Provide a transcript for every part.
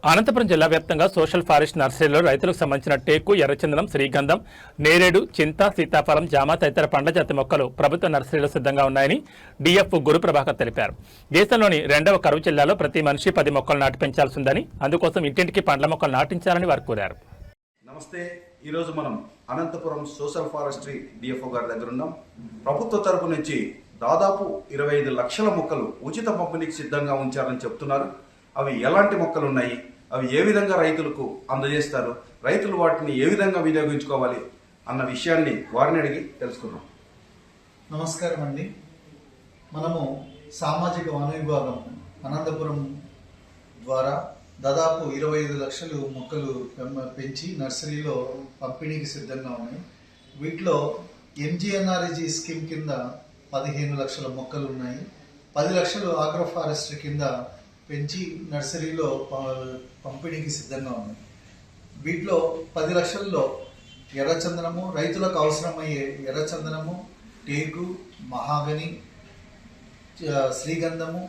అనంతపురం జిల్లా వ్యాప్తంగా social forest నర్సరీలో రైతులకు సంబంధించిన టేకు, ఎర్రచందనం, శ్రీగంధం, నేరేడు, చింత, సీతాఫలం, జామ తదితర పండ్ల జాతి మొక్కలు ప్రభుత్వ నర్సరీలో సిద్ధంగా ఉన్నాయని డిఎఫ్ గురుప్రభాకర్ తెలిపారు. దేశంలోని 2వ కరువు జిల్లాలో ప్రతి మనిషి 10 మొక్కలు నాటి పెంచాల్సి ఉందని, అందుకోసం ఇంటింటికి పండ్ల మొక్కలు నాటించాలని వారు కోరారు. నమస్తే. ఈరోజు మనం అనంతపురం సోషల్ ఫారెస్ట్రీ డిఎఫ్ఓ గారి దగ్గర ఉన్నాం. ప్రభుత్వ తరపు నుంచి దాదాపు 25 లక్షల మొక్కలు ఉచిత పంపిణీకి సిద్ధంగా ఉంచారని చెప్తున్నారు. అవి ఎలాంటి మొక్కలు ఉన్నాయి, అవి ఏ విధంగా రైతులకు అందజేస్తారు, రైతులు వాటిని ఏ విధంగా వినియోగించుకోవాలి అన్న విషయాన్ని వారిని అడిగి తెలుసుకున్నాం. నమస్కారం అండి. మనము సామాజిక వన విభాగం అనంతపురం ద్వారా దాదాపు 25 లక్షలు మొక్కలు పెంచి నర్సరీలో పంపిణీకి సిద్ధంగా ఉన్నాయి. వీటిలో ఎంజీఎన్ఆర్జీ స్కీమ్ కింద 15 లక్షల మొక్కలు ఉన్నాయి. 10 లక్షలు ఆగ్రో ఫారెస్ట్రీ కింద పెంచి నర్సరీలో పంపిణీకి సిద్ధంగా ఉన్నాయి. వీటిలో 10 లక్షల్లో ఎర్రచందనము, రైతులకు అవసరమయ్యే ఎర్రచందనము, టేకు, మహాగని, శ్రీగంధము,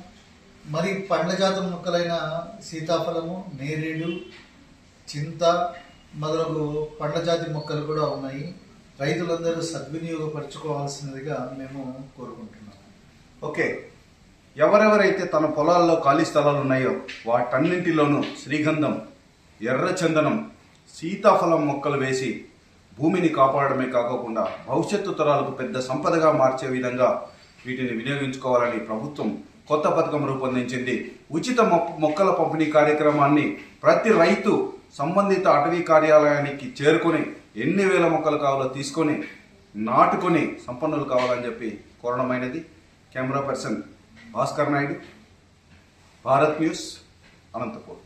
మరి పండ్ల జాతి మొక్కలైన సీతాఫలము, నేరేడు, చింత మొదలగు పండ్ల జాతి మొక్కలు కూడా ఉన్నాయి. రైతులందరూ సద్వినియోగపరచుకోవాల్సినదిగా మేము కోరుకుంటున్నాము. ఓకే, ఎవరెవరైతే తన పొలాల్లో ఖాళీ స్థలాలు ఉన్నాయో వాటన్నింటిలోనూ శ్రీగంధం, ఎర్రచందనం, సీతాఫలం మొక్కలు వేసి భూమిని కాపాడమే కాకుండా భవిష్యత్తు తరాలకు పెద్ద సంపదగా మార్చే విధంగా వీటిని వినియోగించుకోవాలని ప్రభుత్వం కొత్త పథకం రూపొందించింది. ఉచిత మొక్కల పంపిణీ కార్యక్రమాన్ని ప్రతి రైతు సంబంధిత అటవీ కార్యాలయానికి చేరుకొని ఎన్ని వేల మొక్కలు కావాలో తీసుకొని నాటుకొని సంపన్నులు కావాలని చెప్పి కోరడమైనది. Camera person Bhaskar Naidu, Bharat news, Anantapur.